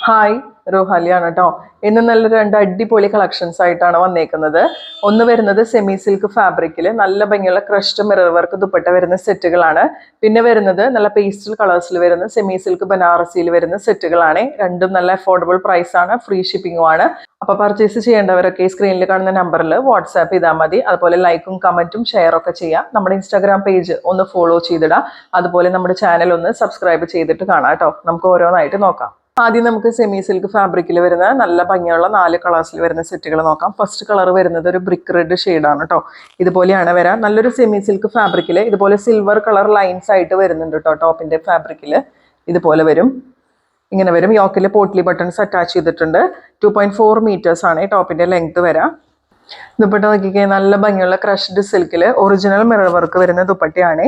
Hi റോഹാലിയാണ് കേട്ടോ. ഇന്ന് നല്ലൊരു രണ്ട് അടിപൊളി കളക്ഷൻസ് ആയിട്ടാണ് വന്നേക്കുന്നത്. ഒന്ന് വരുന്നത് സെമി സിൽക്ക് ഫാബ്രിക്കിൽ നല്ല ഭംഗിയുള്ള ക്രഷ്ഡ് മിറർ വർക്ക് ദുപ്പട്ട വരുന്ന സെറ്റുകളാണ്. പിന്നെ വരുന്നത് നല്ല പേസ്റ്റൽ കളേഴ്സിൽ വരുന്ന സെമി സിൽക്ക് ബനാറസിയിൽ വരുന്ന സെറ്റുകളാണ്. രണ്ടും നല്ല അഫോർഡബിൾ പ്രൈസ് ആണ്, ഫ്രീ ഷിപ്പിംഗും ആണ്. അപ്പൊ പർച്ചേസ് ചെയ്യേണ്ടവരൊക്കെ സ്ക്രീനിൽ കാണുന്ന നമ്പറിൽ വാട്സാപ്പ് ചെയ്താൽ മതി. അതുപോലെ ലൈക്കും കമന്റും ഷെയറൊക്കെ ചെയ്യാം. നമ്മുടെ ഇൻസ്റ്റാഗ്രാം പേജ് ഒന്ന് ഫോളോ ചെയ്തിടാം. അതുപോലെ നമ്മുടെ ചാനൽ ഒന്ന് സബ്സ്ക്രൈബ് ചെയ്തിട്ട് കാണാം കേട്ടോ. നമുക്ക് ഓരോന്നായിട്ട് നോക്കാം. ആദ്യം നമുക്ക് സെമി സിൽക്ക് ഫാബ്രിക്കിൽ വരുന്ന നല്ല ഭംഗിയുള്ള 4 കളേഴ്സിൽ വരുന്ന സെറ്റുകൾ നോക്കാം. ഫസ്റ്റ് കളർ വരുന്നത് ഒരു ബ്രിക്ക് റെഡ് ഷെയ്ഡാണ് കേട്ടോ. ഇതുപോലെയാണ് വരാം. നല്ലൊരു സെമി സിൽക്ക് ഫാബ്രിക്കിൽ ഇതുപോലെ സിൽവർ കളർ ലൈൻസ് ആയിട്ട് വരുന്നുണ്ട് കേട്ടോ. ടോപ്പിന്റെ ഫാബ്രിക്കിൽ ഇതുപോലെ വരും, ഇങ്ങനെ വരും. യോക്കിൽ പോട്ട്ലി ബട്ടൺസ് അറ്റാച്ച് ചെയ്തിട്ടുണ്ട്. 2.4 മീറ്റേഴ്സ് ആണ് ടോപ്പിന്റെ ലെങ്ത് വരാം. ദുപ്പട്ട നോക്കിക്കഴിഞ്ഞാൽ നല്ല ഭംഗിയുള്ള ക്രഷ്ഡ് സിൽക്കിൽ ഒറിജിനൽ മിറർ വർക്ക് വരുന്ന ദുപ്പട്ടയാണ്.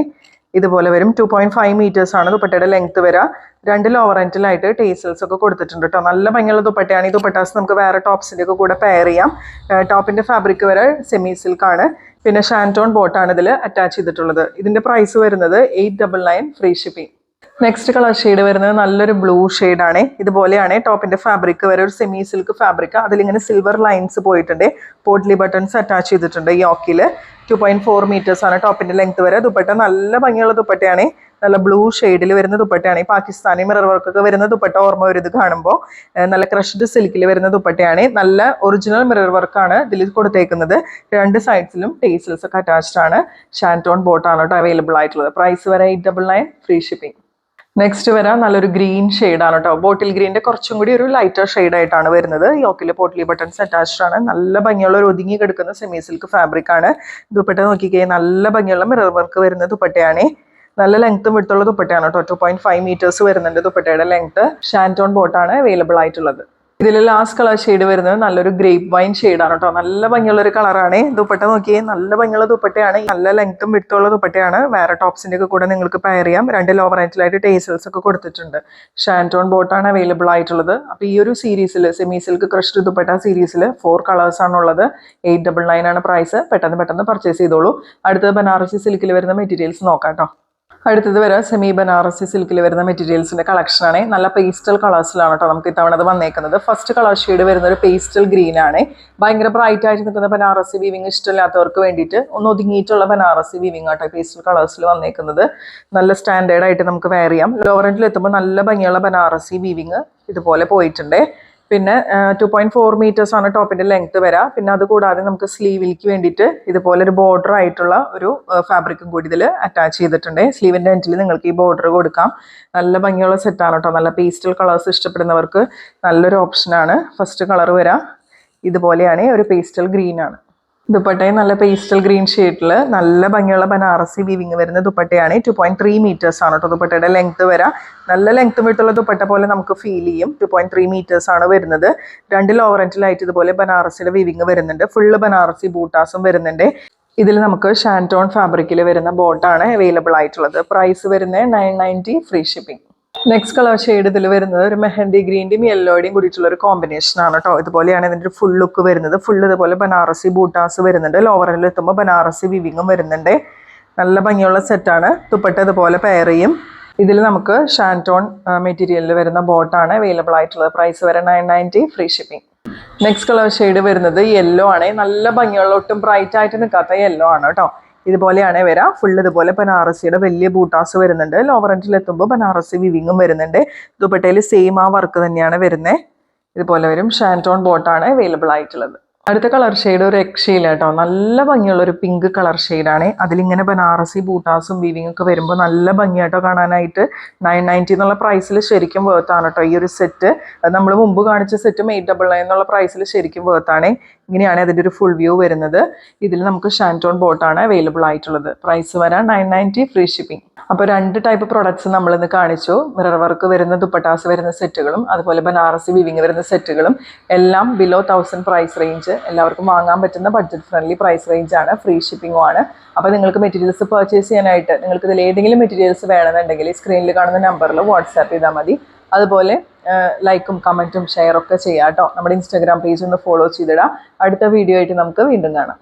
ഇതുപോലെ വരും. 2.5 മീറ്റേഴ്സ് ആണ് ദുപ്പട്ടയുടെ ലെങ്ത് വരാം. 2 ലോവർ എൻഡിലായിട്ട് ടേസൽസ് ഒക്കെ കൊടുത്തിട്ടുണ്ട് കേട്ടോ. നല്ല ഭംഗിയുള്ള ദുപ്പട്ടയാണ്. ഈ ദുപ്പട്ടാസ് നമുക്ക് വേറെ ടോപ്സിന്റെ ഒക്കെ കൂടെ പെയർ ചെയ്യാം. ടോപ്പിന്റെ ഫാബ്രിക് വരെ സെമി സിൽക്ക് ആണ്. പിന്നെ ഷാൻറ്റോൺ ബോട്ടാണ് ഇതിൽ അറ്റാച്ച് ചെയ്തിട്ടുള്ളത്. ഇതിന്റെ പ്രൈസ് വരുന്നത് 899 free shipping. Next colour shade വരുന്നത് നല്ലൊരു ബ്ലൂ ഷെയ്ഡാണ്. ഇതുപോലെയാണ് ടോപ്പിന്റെ ഫാബ്രിക് വരെ ഒരു സെമി സിൽക്ക് ഫാബ്രിക്. അതിലിങ്ങനെ സിൽവർ ലൈൻസ് പോയിട്ടുണ്ട്. പോട്ട്ലി ബട്ടൺസ് അറ്റാച്ച് ചെയ്തിട്ടുണ്ട്. യോക്കിൽ 2.4 മീറ്റേഴ്സ് ആണ് ടോപ്പിന്റെ ലെങ്ത് വരെ. ദുപ്പട്ട നല്ല ഭംഗിയുള്ള ദുപ്പട്ടയാണ്. നല്ല ബ്ലൂ ഷെയ്ഡിൽ വരുന്ന ദുപ്പട്ടയാണ്. ഈ പാകിസ്ഥാനി മിറർ വർക്കൊക്കെ വരുന്ന ദുപ്പട്ട ഓർമ്മ വരും ഇത് കാണുമ്പോൾ. നല്ല ക്രഷ്ഡ് സിൽക്കിൽ വരുന്ന ദുപ്പട്ടയാണ്. നല്ല ഒറിജിനൽ മിറർ വർക്കാണ് ഇതിൽ കൊടുത്തേക്കുന്നത്. 2 സൈഡ്സിലും ടേസൽസ് ഒക്കെ അറ്റാച്ച്ഡ് ആണ്. ഷാൻറ്റോൺ ബോട്ടാണ് കേട്ടോ അവൈലബിൾ ആയിട്ടുള്ളത്. പ്രൈസ് വരെ 899 ഫ്രീ ഷിപ്പിംഗ്. നെക്സ്റ്റ് വരാം നല്ലൊരു ഗ്രീൻ ഷെയ്ഡാണ് കേട്ടോ. ബോട്ടിൽ ഗ്രീനിന്റെ കുറച്ചും കൂടി ഒരു ലൈറ്റർ ഷെയ്ഡ് ആയിട്ടാണ് വരുന്നത്. യോക്കിലെ പോട്ട്ലി ബട്ടൺസ് അറ്റാച്ച്ഡ് ആണ്. നല്ല ഭംഗിയുള്ള ഒരു ഒതുങ്ങി കിടക്കുന്ന സെമി സിൽക്ക് ഫാബ്രിക് ആണ്. ദുപ്പട്ട നോക്കിക്കഴിഞ്ഞാൽ നല്ല ഭംഗിയുള്ള മിറർ വർക്ക് വരുന്ന ദുപ്പട്ടയാണ്. നല്ല ലെങ്ത്തും വിട്ടുള്ള ദുപ്പട്ടയാണ് കേട്ടോ. 2.5 മീറ്റേഴ്സ് വരുന്നുണ്ട് ദുപ്പട്ടയുടെ ലെങ്ത്. ഷാൻറ്റോൺ ബോട്ടാണ് അവൈലബിൾ ആയിട്ടുള്ളത്. ഇതിൽ ലാസ്റ്റ് കളർ ഷെയ്ഡ് വരുന്നത് നല്ലൊരു ഗ്രേപ്പ് വൈൻ ഷെയ്ഡാണ് കേട്ടോ. നല്ല ഭംഗിയുള്ള ഒരു കളറാണ്. ദുപ്പട്ട നോക്കിയേ നല്ല ഭംഗിയുള്ള ദുപ്പട്ടയാണ്. നല്ല ലെങ്ത്തും വിട്ടുള്ള ദുപ്പട്ടയാണ്. വേറെ ടോപ്സിന്റെ ഒക്കെ കൂടെ നിങ്ങൾക്ക് പെയർ ചെയ്യാം. 2 ലോവർ ആയിട്ടുള്ളായിട്ട് ടേസൽസ് ഒക്കെ കൊടുത്തിട്ടുണ്ട്. ഷാൻറ്റോൺ ബോട്ടാണ് അവൈലബിൾ ആയിട്ടുള്ളത്. അപ്പൊ ഈ ഒരു സീരീസിൽ സെമി സിൽക്ക് ക്രഷ്ഡ് ദുപ്പട്ട സീരീസിൽ 4 കളേഴ്സ് ആണുള്ളത്. 899 ആണ് പ്രൈസ്. പെട്ടെന്ന് പർച്ചേസ് ചെയ്തോളൂ. അടുത്തത് ബനാറസി സിൽക്കിൽ വരുന്ന മെറ്റീരിയൽസ് നോക്കാം കേട്ടോ. അടുത്തത് വരാം സെമി ബനാറസി സിൽക്കിൽ വരുന്ന മെറ്റീരിയൽസിന്റെ കളക്ഷൻ ആണ്. നല്ല പേസ്റ്റൽ കളേഴ്സിലാണ് കേട്ടോ നമുക്ക് ഇത്തവണ അത് വന്നേക്കുന്നത്. ഫസ്റ്റ് കളർ ഷെയ്ഡ് വരുന്ന ഒരു പേസ്റ്റൽ ഗ്രീൻ ആണ്. ഭയങ്കര ബ്രൈറ്റ് ആയിട്ട് നിൽക്കുന്ന ബനാറസി വീവിങ് ഇഷ്ടമില്ലാത്തവർക്ക് വേണ്ടിയിട്ട് ഒന്ന് ഒതുങ്ങിയിട്ടുള്ള ബനാറസി വീവിങ് ആട്ടോ പേസ്റ്റൽ കളേഴ്സിൽ വന്നേക്കുന്നത്. നല്ല സ്റ്റാൻഡേർഡ് ആയിട്ട് നമുക്ക് വെയർ ചെയ്യാം. ലോവർ എൻഡിൽ എത്തുമ്പോൾ നല്ല ഭംഗിയുള്ള ബനാറസി വീവിങ് ഇതുപോലെ പോയിട്ടുണ്ട്. പിന്നെ 2.4 മീറ്റേഴ്സ് ആണ് ടോപ്പിന്റെ ലെങ്ത് വരാം. പിന്നെ അത് കൂടാതെ നമുക്ക് സ്ലീവിലേക്ക് വേണ്ടിയിട്ട് ഇതുപോലെ ഒരു ബോർഡർ ആയിട്ടുള്ള ഒരു ഫാബ്രിക്കും കൂടി ഇതിൽ അറ്റാച്ച് ചെയ്തിട്ടുണ്ട്. സ്ലീവിന്റെ എൻഡിൽ നിങ്ങൾക്ക് ഈ ബോർഡർ കൊടുക്കാം. നല്ല ഭംഗിയുള്ള സെറ്റാണ് കേട്ടോ. നല്ല പേസ്റ്റൽ കളേഴ്സ് ഇഷ്ടപ്പെടുന്നവർക്ക് നല്ലൊരു ഓപ്ഷനാണ്. ഫസ്റ്റ് കളർ വരാം ഇതുപോലെയാണ്, ഒരു പേസ്റ്റൽ ഗ്രീൻ ആണ്. ദുപ്പട്ടയും നല്ല പേസ്റ്റൽ ഗ്രീൻ ഷെയ്ഡിൽ നല്ല ഭംഗിയുള്ള ബനാറസി വീവിങ് വരുന്ന ദുപ്പട്ടയാണ്. 2.3 മീറ്റേഴ്സ് ആണ് കേട്ടോ ദുപ്പട്ടയുടെ ലെങ്ത് വരാം. നല്ല ലെങ്ത്തും വിട്ടുള്ള ദുപ്പട്ട പോലെ നമുക്ക് ഫീൽ ചെയ്യും. 2.3 മീറ്റേഴ്സ് ആണ് വരുന്നത്. 2 ലോവർ എൻഡിലായിട്ട് ഇതുപോലെ ബനാറസിയുടെ വീവിങ് വരുന്നുണ്ട്. ഫുള്ള് ബനാറസി ബൂട്ടാസും വരുന്നുണ്ട്. ഇതിൽ നമുക്ക് ഷാൻറ്റോൺ ഫാബ്രിക്കിൽ വരുന്ന ബോട്ടാണ് അവൈലബിൾ ആയിട്ടുള്ളത്. പ്രൈസ് വരുന്നത് 990 free shipping. Next colour shade ഇതിൽ വരുന്നത് ഒരു മെഹന്തി ഗ്രീൻ്റെയും യെല്ലോയുടെയും കൂടിയിട്ടുള്ള ഒരു കോമ്പിനേഷൻ ആണ് കേട്ടോ. ഇതുപോലെയാണ് ഇതിൻ്റെ ഒരു ഫുൾ ലുക്ക് വരുന്നത്. ഫുൾ ഇതുപോലെ ബനാറസി ബൂട്ടാസ് വരുന്നുണ്ട്. ലോവർ എൻഡിൽ എത്തുമ്പോൾ ബനാറസി വിവിങ്ങും വരുന്നുണ്ട്. നല്ല ഭംഗിയുള്ള സെറ്റാണ്. ദുപ്പട്ട ഇതുപോലെ പെയർ ചെയ്യും. ഇതിൽ നമുക്ക് ഷാൻറ്റോൺ മെറ്റീരിയലിൽ വരുന്ന ബോട്ടാണ് അവൈലബിൾ ആയിട്ടുള്ളത്. പ്രൈസ് വരെ 990 free shipping. Next colour shade വരുന്നത് യെല്ലോ ആണ്. നല്ല ഭംഗിയുള്ള ഒട്ടും ബ്രൈറ്റ് ആയിട്ട് നിൽക്കാത്ത യെല്ലോ ആണ് കേട്ടോ. ഇതുപോലെയാണ് വരാം. ഫുൾ ഇതുപോലെ ബനാറസിയുടെ വലിയ ബൂട്ടാസ് വരുന്നുണ്ട്. ലോവർ എൻഡിൽ എത്തുമ്പോൾ ബനാറസി വിവിങ്ങും വരുന്നുണ്ട്. ദുപ്പട്ടയിൽ സെയിം ആ വർക്ക് തന്നെയാണ് വരുന്നത്. ഇതുപോലെ വരും. ഷാൻറ്റോൺ ബോട്ടാണ് അവൈലബിൾ ആയിട്ടുള്ളത്. അടുത്ത കളർ ഷെയ്ഡ് ഒരു എക്സീല കേട്ടോ. നല്ല ഭംഗിയുള്ള ഒരു പിങ്ക് കളർ ഷെയ്ഡാണ്. അതിലിങ്ങനെ ബനാറസി ബൂട്ടാസും വീവിങ് ഒക്കെ വരുമ്പോൾ നല്ല ഭംഗിയായിട്ടോ കാണാനായിട്ട്. 990 എന്നുള്ള പ്രൈസിൽ ശരിക്കും വേർത്താണ് കേട്ടോ ഈ ഒരു സെറ്റ്. നമ്മൾ മുമ്പ് കാണിച്ച സെറ്റും 899 എന്നുള്ള പ്രൈസിൽ ശരിക്കും വേർത്താണ്. ഇങ്ങനെയാണ് അതിൻ്റെ ഒരു ഫുൾ വ്യൂ വരുന്നത്. ഇതിൽ നമുക്ക് ഷാൻറ്റോൺ ബോട്ടാണ് അവൈലബിൾ ആയിട്ടുള്ളത്. പ്രൈസ് വരാൻ 990 ഫ്രീ ഷിപ്പിംഗ്. അപ്പോൾ 2 ടൈപ്പ് പ്രൊഡക്ട്സ് നമ്മളിന്ന് കാണിച്ചു. മിറർ വർക്ക് വരുന്ന ദുപ്പട്ടാസ് വരുന്ന സെറ്റുകളും അതുപോലെ ബനാറസി വീവിങ് വരുന്ന സെറ്റുകളും എല്ലാം ബിലോ 1000 പ്രൈസ് റേഞ്ച്. എല്ലാവർക്കും വാങ്ങാൻ പറ്റുന്ന ബഡ്ജറ്റ് ഫ്രണ്ട്ലി പ്രൈസ് റേഞ്ച് ആണ്. ഫ്രീ ഷിപ്പിംഗും ആണ്. അപ്പോൾ നിങ്ങൾക്ക് മെറ്റീരിയൽസ് പർച്ചേസ് ചെയ്യാനായിട്ട് നിങ്ങൾക്ക് ഇതിൽ ഏതെങ്കിലും മെറ്റീരിയൽസ് വേണമെന്നുണ്ടെങ്കിൽ സ്ക്രീനിൽ കാണുന്ന നമ്പറിൽ വാട്സാപ്പ് ചെയ്താൽ മതി. അതുപോലെ ലൈക്കും കമൻറ്റും ഷെയറൊക്കെ ചെയ്യാം കേട്ടോ. നമ്മുടെ ഇൻസ്റ്റാഗ്രാം പേജ് ഒന്ന് ഫോളോ ചെയ്തിടാം. അടുത്ത വീഡിയോ ആയിട്ട് നമുക്ക് വീണ്ടും കാണാം.